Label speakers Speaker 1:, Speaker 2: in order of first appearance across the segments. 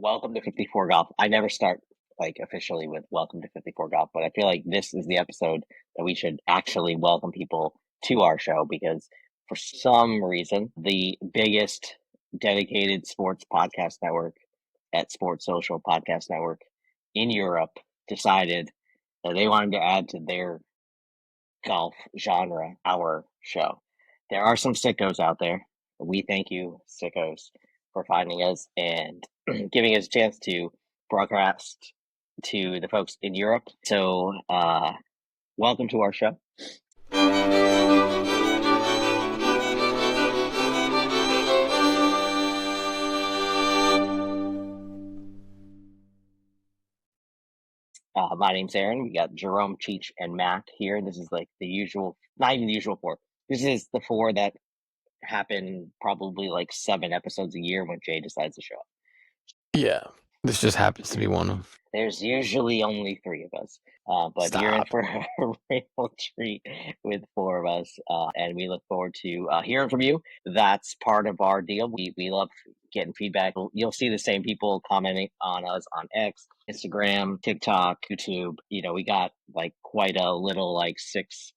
Speaker 1: welcome to 54 Golf. I never start officially with welcome to 54 Golf, but I feel like this is the episode that we should actually welcome people to our show because for some reason, the biggest dedicated sports podcast network at Sports Social Podcast Network in Europe decided that they wanted to add to their golf genre our show. There are some sickos out there. We thank you, sickos, for finding us and giving us a chance to broadcast to the folks in Europe. So, welcome to our show. My name's Aaron. We got Jerome, Cheech, and Matt here. This is like the usual, not even the usual four. This is the four that happen probably like 7 episodes a year when Jay decides to show up.
Speaker 2: Yeah, this just happens to be one of them.
Speaker 1: There's usually only 3 of us, but
Speaker 2: Stop.
Speaker 1: you're in for a real treat with 4 of us, and we look forward to hearing from you. That's part of our deal. We love getting feedback. You'll see the same people commenting on us on X, Instagram, TikTok, YouTube. You know, we got like quite a little, like 6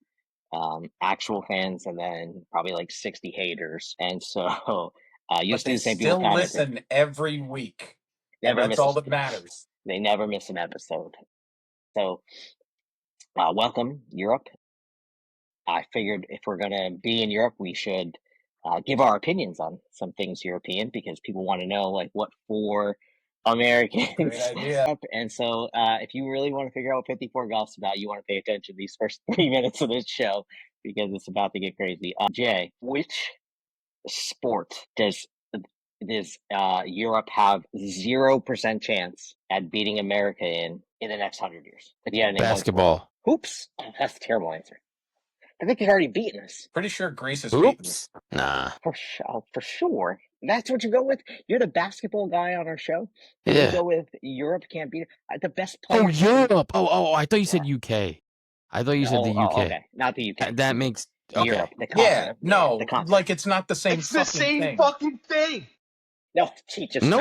Speaker 1: actual fans and then probably like 60 haters. And so you'll see the same people
Speaker 3: commenting. Still listen every week. That's all that matters.
Speaker 1: They never miss an episode. So, welcome, Europe. I figured if we're going to be in Europe, we should give our opinions on some things European because people want to know, like, what for Americans.
Speaker 3: Great idea.
Speaker 1: And so, if you really want to figure out what 54 Golf's about, you want to pay attention to these first 3 minutes of this show because it's about to get crazy. Jay, which sport does Europe have 0% chance at beating America in the next 100 years? If you had to name
Speaker 2: Basketball.
Speaker 1: Oops, that's a terrible answer. I think they've already beaten us.
Speaker 3: Pretty sure Greece has beaten us.
Speaker 2: Nah.
Speaker 1: For sure. That's what you go with? You're the basketball guy on our show?
Speaker 2: Yeah.
Speaker 1: You go with Europe can't beat it? The best player.
Speaker 2: Oh, Europe. Oh, I thought you said UK. I thought you said the UK.
Speaker 1: Okay. Not the UK.
Speaker 2: That makes... Okay.
Speaker 1: Europe, the
Speaker 3: continent. Yeah, no,
Speaker 1: the continent.
Speaker 3: like it's not the same
Speaker 4: It's the same fucking thing.
Speaker 1: No,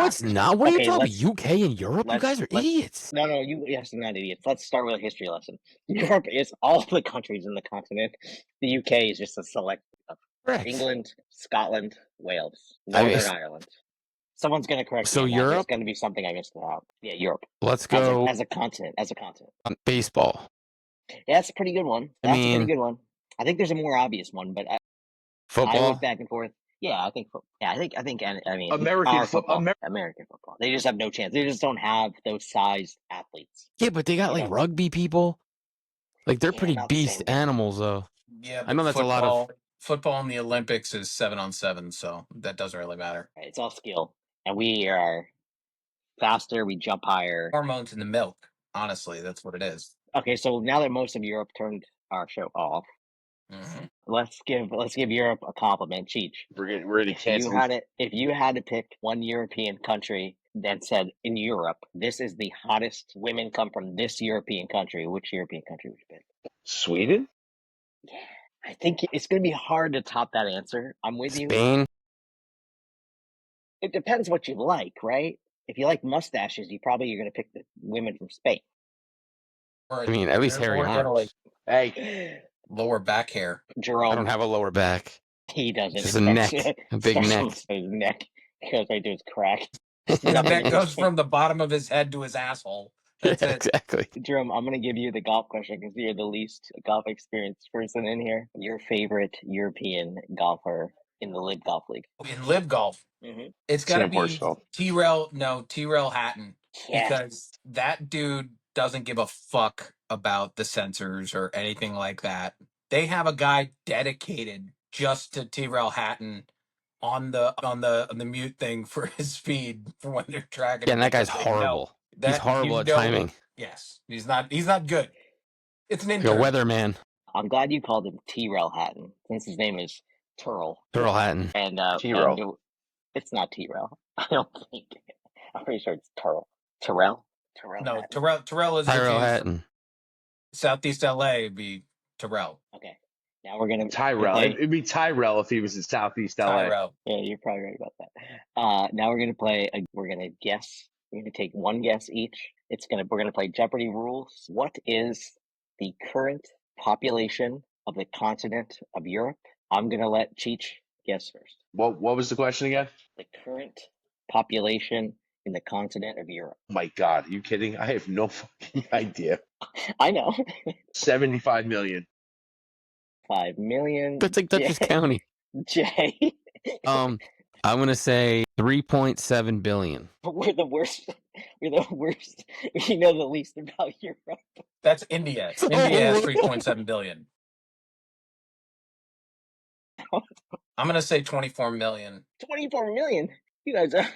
Speaker 2: it's not. What are you talking about? UK and Europe? You guys are idiots.
Speaker 1: No, yes, not idiots. Let's start with a history lesson. Europe is all the countries in the continent. The UK is just a select of England, Scotland, Wales, Northern Ireland. Someone's going to correct me.
Speaker 2: So Europe?
Speaker 1: There's going to be something I missed out. Yeah, Europe.
Speaker 2: Let's go.
Speaker 1: As a continent.
Speaker 2: Baseball.
Speaker 1: Yeah, that's a pretty good one. A pretty good one. I think there's a more obvious one, but
Speaker 2: football?
Speaker 1: I went back and forth. Yeah, I think
Speaker 4: American football.
Speaker 1: American football. They just have no chance. They just don't have those sized athletes.
Speaker 2: Yeah, but they got like rugby people. Like they're pretty beast animals, though.
Speaker 3: Yeah,
Speaker 2: I know that's a lot of
Speaker 3: football in the Olympics is 7-on-7, so that doesn't really matter.
Speaker 1: It's all skill, and we are faster. We jump higher.
Speaker 3: Hormones in the milk. Honestly, that's what it is.
Speaker 1: Okay, so now that most of Europe turned our show off.
Speaker 3: Mm-hmm.
Speaker 1: Let's give Europe a compliment, Cheech. If you had to pick one European country that said in Europe, this is the hottest women come from this European country, which European country would you pick?
Speaker 4: Sweden?
Speaker 1: Yeah, I think it's going to be hard to top that answer. I'm with you.
Speaker 2: Spain?
Speaker 1: It depends what you like, right? If you like mustaches, you probably are going to pick the women from Spain.
Speaker 2: I mean, at least Harry Styles.
Speaker 4: Hey.
Speaker 3: Lower back hair.
Speaker 1: Jerome.
Speaker 2: I don't have a lower back.
Speaker 1: He doesn't.
Speaker 2: Just a neck. A big neck.
Speaker 1: His neck goes right to his crack.
Speaker 3: His neck goes from the bottom of his head to his asshole. That's it.
Speaker 2: Exactly.
Speaker 1: Jerome, I'm going to give you the golf question because you're the least golf experienced person in here. Your favorite European golfer in the LIV Golf League?
Speaker 3: In LIV Golf?
Speaker 1: Mm-hmm.
Speaker 3: It's got to be Tyrrell Hatton.
Speaker 1: Yeah.
Speaker 3: Because that dude doesn't give a fuck about the sensors or anything like that. They have a guy dedicated just to Tyrrell Hatton on the mute thing for his feed for when they're tracking.
Speaker 2: Yeah, and that guy's horrible. He's horrible at timing.
Speaker 3: Yes, he's not good. It's an intern.
Speaker 2: Like a weatherman.
Speaker 1: I'm glad you called him Tyrrell Hatton since his name is Tyrrell.
Speaker 2: Tyrrell Hatton.
Speaker 1: And
Speaker 4: Tyrrell.
Speaker 1: It's not Tyrrell. I don't think. I'm pretty sure it's Tyrrell. Tyrrell.
Speaker 3: No, Tyrrell is
Speaker 2: Tyrrell Hatton.
Speaker 3: Southeast LA be Tyrrell.
Speaker 1: Okay. Now we're gonna
Speaker 4: Tyrrell. It'd be Tyrell if he was in Southeast LA.
Speaker 3: Tyrell.
Speaker 1: Yeah, you're probably right about that. Now we're gonna play. We're gonna guess We're going to take one guess each. We're going to play Jeopardy rules. What is the current population of the continent of Europe? I'm going to let Cheech guess first.
Speaker 4: What was the question again?
Speaker 1: The current population in the continent of Europe.
Speaker 4: Oh my God, are you kidding? I have no fucking idea.
Speaker 1: I know.
Speaker 4: 75 million.
Speaker 1: 5 million.
Speaker 2: That's like Dutchess County.
Speaker 1: Jay.
Speaker 2: I'm gonna say 3.7 billion.
Speaker 1: We're the worst. We're the worst. We know the least about Europe.
Speaker 3: That's India. India has 3.7 billion. I'm gonna say 24 million.
Speaker 1: 24 million. You guys are,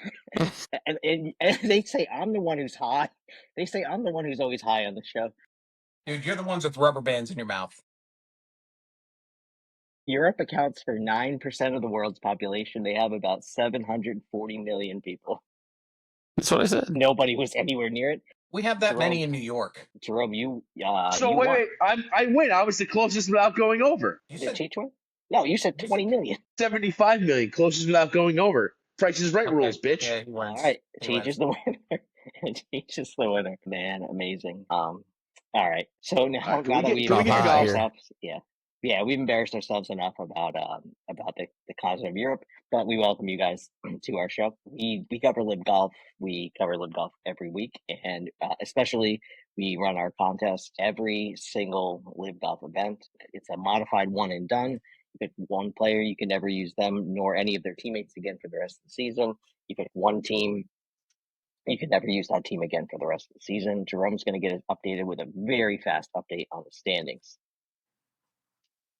Speaker 1: and they say I'm the one who's high. They say I'm the one who's always high on the show.
Speaker 3: Dude, you're the ones with rubber bands in your mouth.
Speaker 1: Europe accounts for 9% of the world's population. They have about 740 million people.
Speaker 2: That's what I said.
Speaker 1: Nobody was anywhere near it.
Speaker 3: We have that
Speaker 1: Jerome,
Speaker 3: many in New York.
Speaker 1: Jerome, you
Speaker 4: So
Speaker 1: you
Speaker 4: wait, I win. I was the closest without going over.
Speaker 3: You
Speaker 1: Did
Speaker 3: said
Speaker 1: Cheech win? No, you said 20 million.
Speaker 4: 75 million, closest without going over. Price is Right
Speaker 3: okay.
Speaker 4: rules, bitch.
Speaker 1: All
Speaker 3: Yeah, he wins.
Speaker 1: right,
Speaker 3: He
Speaker 1: Cheech
Speaker 3: wins.
Speaker 1: is the winner. Cheech is the winner. Man, amazing. All right. So now,
Speaker 4: Can we
Speaker 1: that
Speaker 4: get-
Speaker 1: we've
Speaker 4: can we get
Speaker 1: embarrassed
Speaker 2: golf?
Speaker 1: ourselves, yeah, we've embarrassed ourselves enough about the continent of Europe. But we welcome you guys to our show. We cover LIV Golf. We cover LIV Golf every week, and especially we run our contest every single LIV Golf event. It's a modified one and done. You pick one player, you can never use them nor any of their teammates again for the rest of the season. You pick one team, you can never use that team again for the rest of the season. Jerome's going to get it updated with a very fast update on the standings.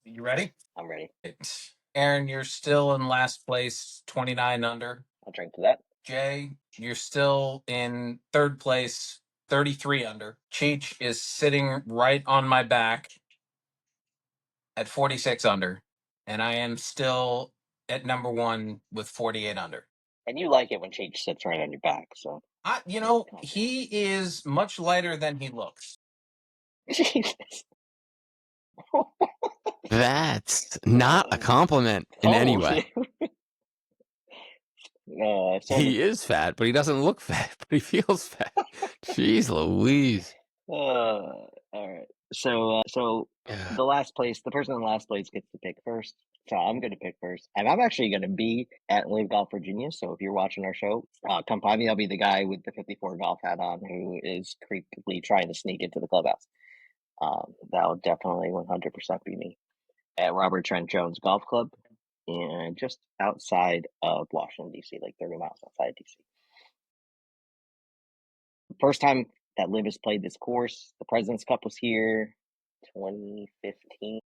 Speaker 3: You ready?
Speaker 1: I'm ready.
Speaker 3: Aaron, you're still in last place, 29 under.
Speaker 1: I'll drink to that.
Speaker 3: Jay, you're still in third place, 33 under. Cheech is sitting right on my back at 46 under. And I am still at number one with 48 under.
Speaker 1: And you like it when Cheech sits right on your back, so.
Speaker 3: He is much lighter than he looks.
Speaker 1: Jesus.
Speaker 2: That's not a compliment in any way.
Speaker 1: No,
Speaker 2: He is fat, but he doesn't look fat, but he feels fat. Jeez Louise.
Speaker 1: all right. So the person in last place gets to pick first. So I'm going to pick first. And I'm actually going to be at LIV Golf Virginia. So if you're watching our show, come find me. I'll be the guy with the 54 golf hat on who is creepily trying to sneak into the clubhouse. That'll definitely 100% be me at Robert Trent Jones Golf Club, and just outside of Washington, D.C., like 30 miles outside D.C. First time that LIV has played this course, the President's Cup was here 2015,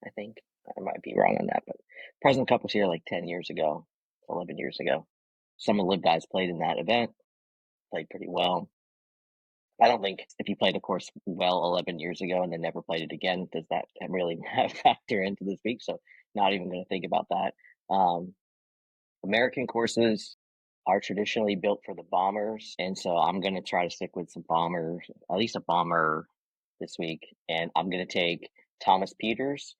Speaker 1: I think. I might be wrong on that, but President's Cup was here like 10 years ago, 11 years ago. Some of the LIV guys played in that event, played pretty well. I don't think if you played a course well 11 years ago and then never played it again, does that really factor into this week? So not even going to think about that. American courses are traditionally built for the bombers, and so I'm going to try to stick with some bombers, at least a bomber this week, and I'm going to take Thomas Peters,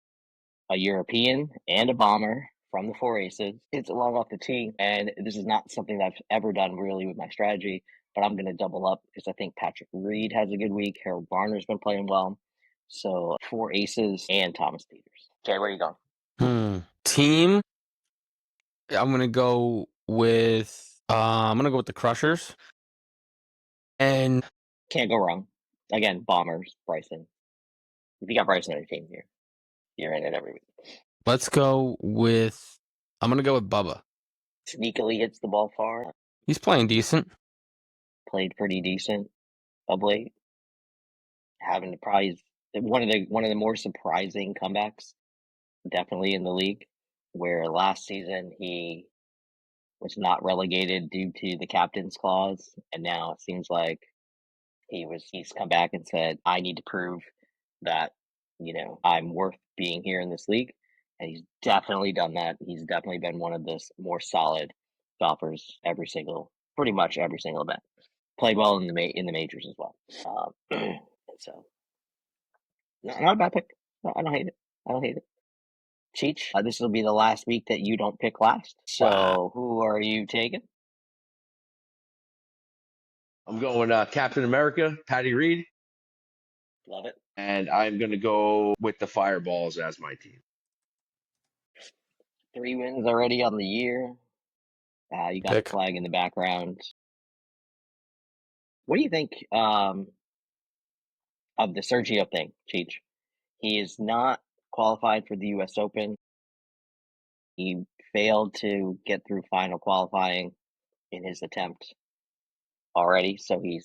Speaker 1: a European and a bomber from the Four Aces. It's along off the tee, and this is not something that I've ever done really with my strategy, but I'm going to double up because I think Patrick Reed has a good week. Harold Varner's been playing well. So Four Aces and Thomas Peters. Jay, where are you going?
Speaker 2: Team, I'm gonna go with the Crushers. And
Speaker 1: can't go wrong. Again, bombers, Bryson. If you got Bryson on your team, you're in it every week.
Speaker 2: I'm gonna go with Bubba.
Speaker 1: Sneakily hits the ball far.
Speaker 2: He's playing decent.
Speaker 1: Played pretty decent of late. Having the prize, one of the more surprising comebacks, definitely in the league, where last season he was not relegated due to the captain's clause, and now it seems like he's come back and said, I need to prove that, I'm worth being here in this league. And he's definitely done that. He's definitely been one of the more solid golfers pretty much every single event. Played well in the majors as well. So, not a bad pick. No, I don't hate it. Cheech, this will be the last week that you don't pick last. So, Who are you taking?
Speaker 4: I'm going Captain America, Patty Reed.
Speaker 1: Love it.
Speaker 4: And I'm going to go with the Fireballs as my team.
Speaker 1: 3 wins already on the year. You got
Speaker 2: Pick.
Speaker 1: the flag in the background. What do you think of the Sergio thing, Cheech? He is not qualified for the U.S. Open. He failed to get through final qualifying in his attempt already, so he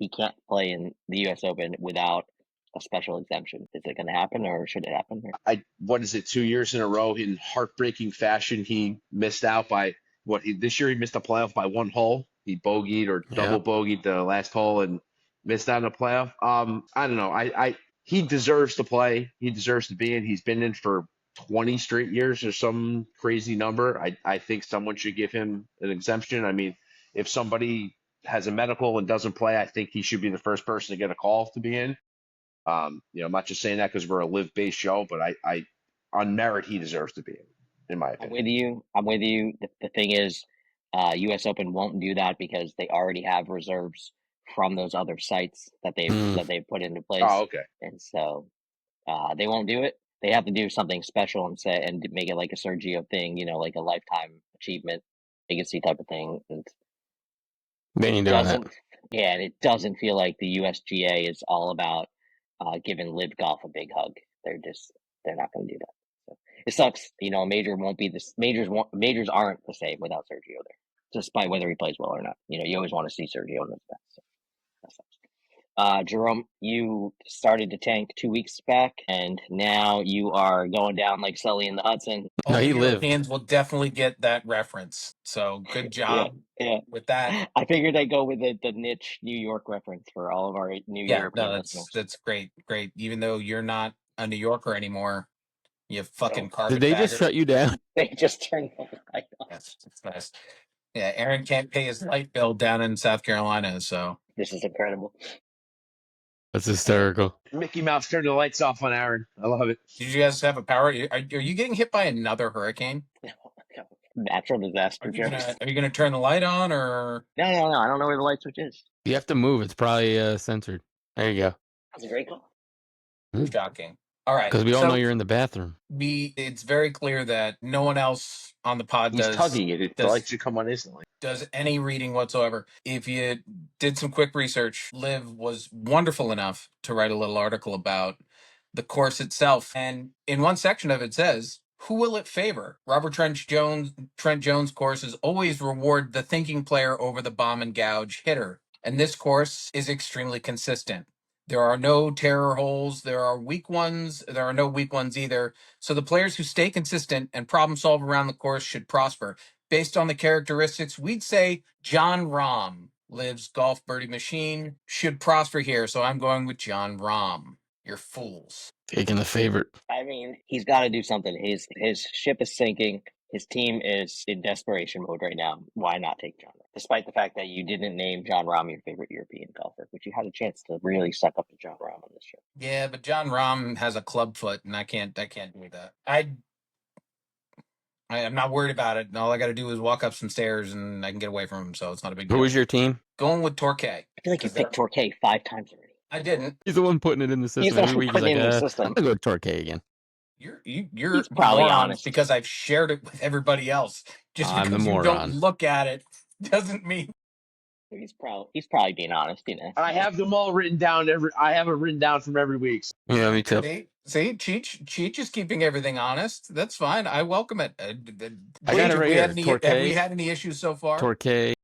Speaker 1: can't play in the U.S. Open without a special exemption. Is it going to happen, or should it happen?
Speaker 4: What is it? 2 years in a row in heartbreaking fashion, he missed out by this year he missed the playoff by 1 hole. He bogeyed or double bogeyed the last hole and missed out on the playoff. I don't know. He deserves to play. He deserves to be in. He's been in for 20 straight years or some crazy number. I think someone should give him an exemption. I mean, if somebody has a medical and doesn't play, I think he should be the first person to get a call to be in. I'm not just saying that because we're a live-based show, but I on merit, he deserves to be in my opinion.
Speaker 1: I'm with you. The thing is, U.S. Open won't do that because they already have reserves from those other sites that they've put into place.
Speaker 4: Oh, okay.
Speaker 1: And so they won't do it. They have to do something special and make it like a Sergio thing, like a lifetime achievement, legacy type of thing. And
Speaker 2: They ain't doing that.
Speaker 1: yeah, and it doesn't feel like the USGA is all about giving LIV Golf a big hug. They're not going to do that. So it sucks. A major won't be this. Majors aren't the same without Sergio there, despite whether he plays well or not. You always want to see Sergio in this best. So that sucks. Jerome, you started to tank 2 weeks back, and now you are going down like Sully in the Hudson.
Speaker 2: No, he lived.
Speaker 3: Europeans will definitely get that reference. So good job with that.
Speaker 1: I figured I'd go with the niche New York reference for all of our new European listeners.
Speaker 3: That's great. Even though you're not a New Yorker anymore, you fucking
Speaker 2: Did they just shut you down?
Speaker 1: They just turned the light off.
Speaker 3: Yes, it's nice. Yeah, Aaron can't pay his light bill down in South Carolina, so
Speaker 1: this is incredible.
Speaker 2: That's hysterical.
Speaker 4: Mickey Mouse turned the lights off on Aaron. I love it.
Speaker 3: Did you guys have a power? Are you getting hit by another hurricane?
Speaker 1: Natural disaster.
Speaker 3: Are you gonna turn the light on or?
Speaker 1: No. I don't know where the light switch is.
Speaker 2: You have to move. It's probably censored. There you go.
Speaker 1: That's a great call.
Speaker 3: Shocking. All right,
Speaker 2: because we all know you're in the bathroom.
Speaker 3: It's very clear that no one else on the pod
Speaker 4: He's tugging it. The light should come on instantly.
Speaker 3: Does any reading whatsoever. If you did some quick research, LIV was wonderful enough to write a little article about the course itself, and in one section of it says, who will it favor? Robert Trent Jones courses always reward the thinking player over the bomb and gouge hitter, and this course is extremely consistent. There are no terror holes. There are weak ones. There are no weak ones either. So the players who stay consistent and problem solve around the course should prosper. Based on the characteristics, we'd say John Rahm, LIV's golf birdie machine, should prosper here. So I'm going with John Rahm. You're fools.
Speaker 2: Taking the favorite.
Speaker 1: I mean, he's got to do something. His ship is sinking. His team is in desperation mode right now. Why not take John Rahm? Despite the fact that you didn't name John Rahm your favorite European golfer, but you had a chance to really suck up to John Rahm on this show.
Speaker 3: Yeah, but John Rahm has a club foot, and I can't do that. I'm not worried about it. All I got to do is walk up some stairs, and I can get away from him. So it's not a big deal.
Speaker 2: Who was your team?
Speaker 3: Going with Torquay.
Speaker 1: I feel like you picked Torquay 5 times already.
Speaker 3: I didn't.
Speaker 2: He's the one putting it in the system.
Speaker 1: He's the one
Speaker 2: Every week
Speaker 1: putting
Speaker 2: he's
Speaker 1: it in
Speaker 2: like,
Speaker 1: the system.
Speaker 2: I'm gonna go with Torquay again.
Speaker 3: You're
Speaker 1: probably honest
Speaker 3: because I've shared it with everybody else. Just
Speaker 2: I'm
Speaker 3: because
Speaker 2: the
Speaker 3: you
Speaker 2: moron.
Speaker 3: don't look at it doesn't mean
Speaker 1: he's probably being honest,
Speaker 4: I have them all written down. I have it written down from every week.
Speaker 2: Yeah, me too.
Speaker 3: See, Cheech is keeping everything honest. That's fine. I welcome it.
Speaker 2: I got it right here.
Speaker 3: Have we had any issues so far?
Speaker 2: Torquay.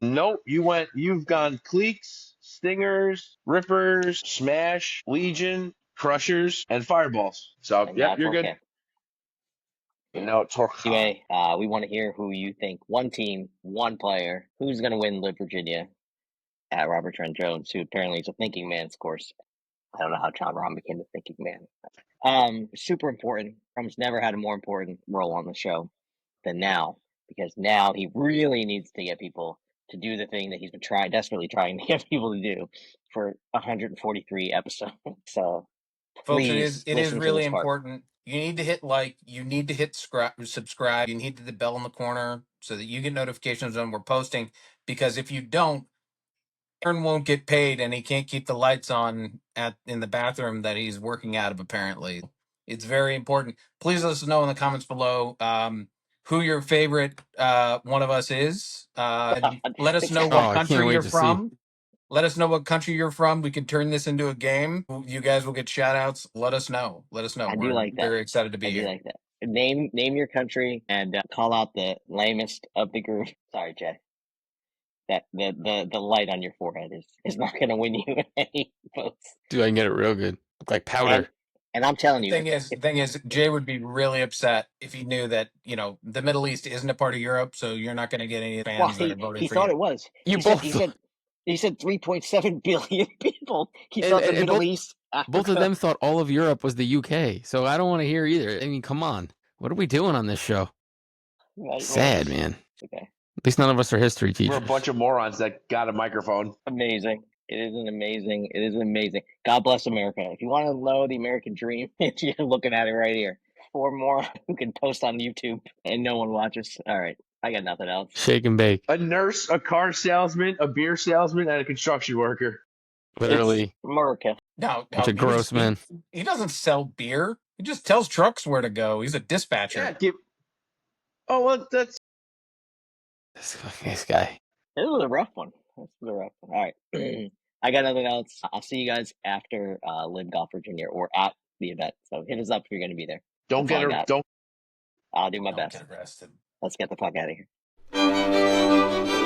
Speaker 4: Nope. You've gone Cleeks, Stingers, Rippers, Smash, Legion, Crushers, and Fireballs. So, yep, you're good.
Speaker 1: Torquay. We want to hear who you think. One team, one player. Who's going to win LIV Virginia at Robert Trent Jones, who apparently is a thinking man's course. I don't know how John Rahm became a thinking man. Super important. Rahm's never had a more important role on the show than now, because now he really needs to get people to do the thing that he's been desperately trying to get people to do for 143 episodes. So,
Speaker 3: folks,
Speaker 1: please,
Speaker 3: it is really important. You need to hit like, you need to hit subscribe, you need to hit the bell in the corner so that you get notifications when we're posting. Because if you don't, Aaron won't get paid and he can't keep the lights on in the bathroom that he's working out of, apparently. It's very important. Please let us know in the comments below who your favorite one of us is. Let us know what
Speaker 2: I can't
Speaker 3: country
Speaker 2: wait
Speaker 3: you're
Speaker 2: to see.
Speaker 3: from. Let us know what country you're from. We can turn this into a game. You guys will get shout outs. Let us know. Let us know.
Speaker 1: I do
Speaker 3: We're
Speaker 1: like that.
Speaker 3: very excited to be
Speaker 1: I do
Speaker 3: here.
Speaker 1: like that. Name your country and call out the lamest of the group. Sorry, Jay. That the light on your forehead is not going to win you any votes.
Speaker 2: Dude, I can get it real good. Look like powder.
Speaker 1: And I'm telling you,
Speaker 3: The thing is, Jay would be really upset if he knew that, you know, the Middle East isn't a part of Europe, so you're not going to get any fans that are voting
Speaker 1: he
Speaker 3: for
Speaker 1: thought
Speaker 3: you.
Speaker 1: it was.
Speaker 2: You
Speaker 1: He
Speaker 2: both
Speaker 1: said 3.7 billion people. He
Speaker 2: And-
Speaker 1: thought the
Speaker 2: and
Speaker 1: Middle
Speaker 2: both-
Speaker 1: East, Africa.
Speaker 2: Both of them thought all of Europe was the UK, so I don't want to hear either. I mean, come on. What are we doing on this show? Sad, man.
Speaker 1: Okay.
Speaker 2: At least none of us are history teachers.
Speaker 4: We're a bunch of morons that got a microphone.
Speaker 1: Amazing. It is amazing. God bless America. If you want to know the American dream, you're looking at it right here. 4 more who can post on YouTube and no one watches. All right. I got nothing else.
Speaker 2: Shake and bake.
Speaker 4: A nurse, a car salesman, a beer salesman, and a construction worker.
Speaker 2: Literally.
Speaker 1: It's America.
Speaker 3: No,
Speaker 2: Bunch of gross men.
Speaker 3: He doesn't sell beer. He just tells trucks where to go. He's a dispatcher.
Speaker 4: Yeah, oh, well, that's
Speaker 2: This guy.
Speaker 1: This was a rough one. All right. I got nothing else. I'll see you guys after LIV Golf Virginia or at the event. So hit us up if you're going to be there.
Speaker 4: don't
Speaker 1: That's all I
Speaker 4: get
Speaker 1: got.
Speaker 4: a don't
Speaker 1: I'll do my
Speaker 3: Don't
Speaker 1: best.
Speaker 3: get arrested.
Speaker 1: Let's get the fuck out of here.